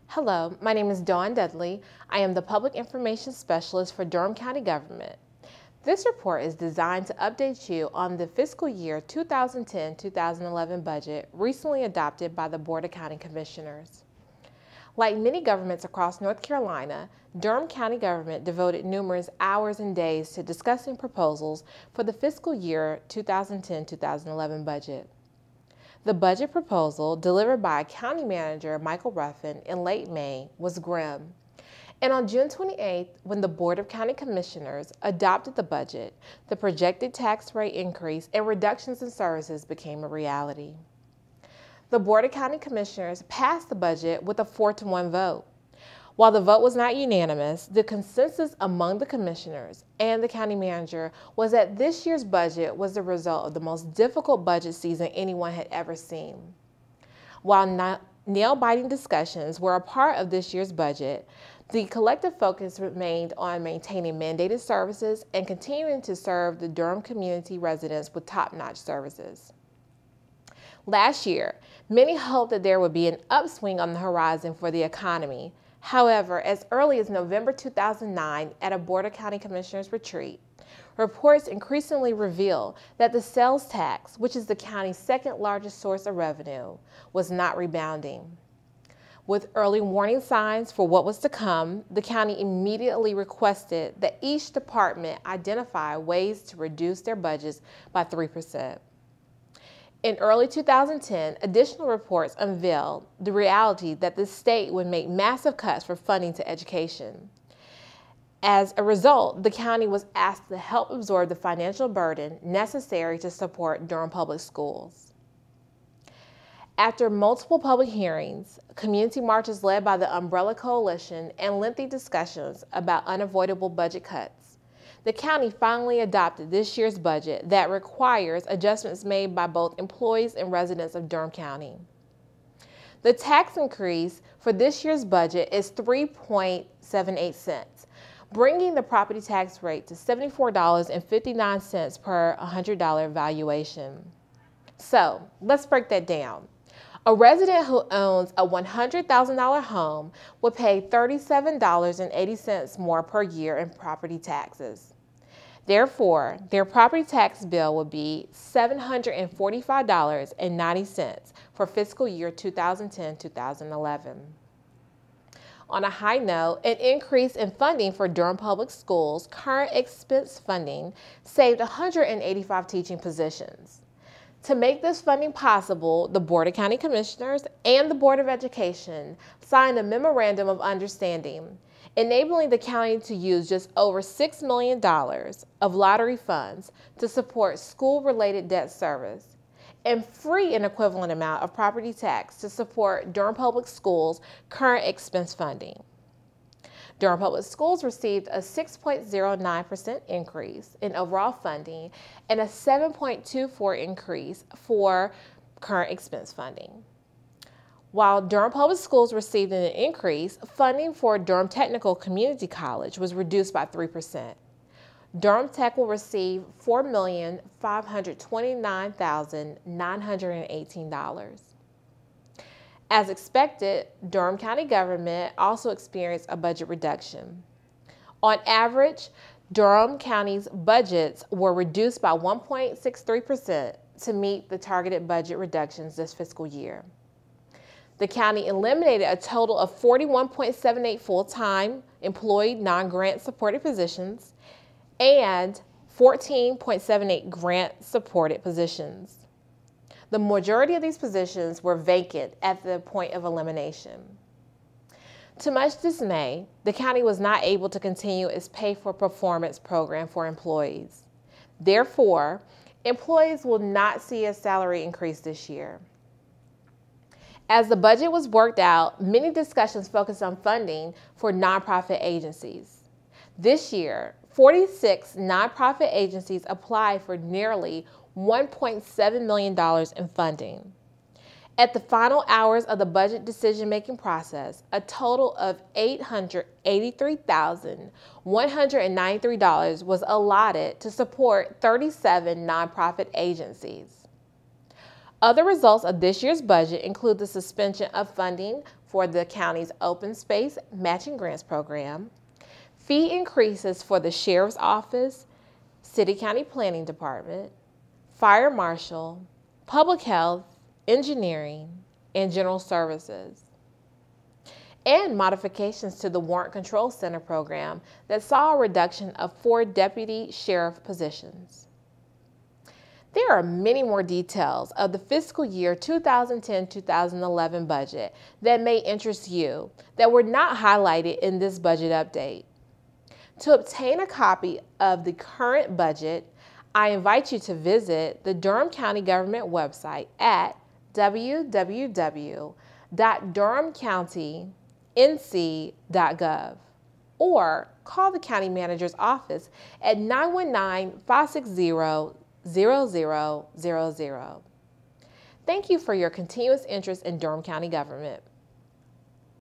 Hello, my name is Dawn Dudley. I am the Public Information Specialist for Durham County Government. This report is designed to update you on the fiscal year 2010-2011 budget recently adopted by the Board of County Commissioners. Like many governments across North Carolina, Durham County Government devoted numerous hours and days to discussing proposals for the fiscal year 2010-2011 budget. The budget proposal, delivered by County Manager Michael Ruffin in late May, was grim. And on June 28th, when the Board of County Commissioners adopted the budget, the projected tax rate increase and reductions in services became a reality. The Board of County Commissioners passed the budget with a 4-to-1 vote. While the vote was not unanimous, the consensus among the commissioners and the county manager was that this year's budget was the result of the most difficult budget season anyone had ever seen. While nail-biting discussions were a part of this year's budget, the collective focus remained on maintaining mandated services and continuing to serve the Durham community residents with top-notch services. Last year, many hoped that there would be an upswing on the horizon for the economy. However, as early as November 2009 at a Board of County Commissioners retreat, reports increasingly reveal that the sales tax, which is the county's second largest source of revenue, was not rebounding. With early warning signs for what was to come, the county immediately requested that each department identify ways to reduce their budgets by 3%. In early 2010, additional reports unveiled the reality that the state would make massive cuts for funding to education. As a result, the county was asked to help absorb the financial burden necessary to support Durham Public Schools. After multiple public hearings, community marches led by the Umbrella Coalition, and lengthy discussions about unavoidable budget cuts, the county finally adopted this year's budget that requires adjustments made by both employees and residents of Durham County. The tax increase for this year's budget is 3.78 cents, bringing the property tax rate to $74.59 per $100 valuation. So let's break that down. A resident who owns a $100,000 home would pay $37.80 more per year in property taxes. Therefore, their property tax bill would be $745.90 for fiscal year 2010-2011. On a high note, an increase in funding for Durham Public Schools' current expense funding saved 185 teaching positions. To make this funding possible, the Board of County Commissioners and the Board of Education signed a memorandum of understanding, enabling the county to use just over $6 million of lottery funds to support school-related debt service and free an equivalent amount of property tax to support Durham Public Schools' current expense funding. Durham Public Schools received a 6.09% increase in overall funding and a 7.24% increase for current expense funding. While Durham Public Schools received an increase, funding for Durham Technical Community College was reduced by 3%. Durham Tech will receive $4,529,918. As expected, Durham County Government also experienced a budget reduction. On average, Durham County's budgets were reduced by 1.63% to meet the targeted budget reductions this fiscal year. The county eliminated a total of 41.78 full-time employed non-grant supported positions and 14.78 grant-supported positions. The majority of these positions were vacant at the point of elimination. To much dismay, the county was not able to continue its pay-for-performance program for employees. Therefore, employees will not see a salary increase this year. As the budget was worked out, many discussions focused on funding for nonprofit agencies. This year, 46 nonprofit agencies applied for nearly $1.7 million in funding. At the final hours of the budget decision-making process, a total of $883,193 was allotted to support 37 nonprofit agencies. Other results of this year's budget include the suspension of funding for the county's Open Space Matching Grants Program, fee increases for the Sheriff's Office, City County Planning Department, Fire Marshal, Public Health, Engineering, and General Services, and modifications to the Warrant Control Center program that saw a reduction of 4 deputy sheriff positions. There are many more details of the fiscal year 2010-2011 budget that may interest you that were not highlighted in this budget update. To obtain a copy of the current budget, I invite you to visit the Durham County Government website at www.durhamcountync.gov or call the County Manager's office at 919-560-0000. Thank you for your continuous interest in Durham County government.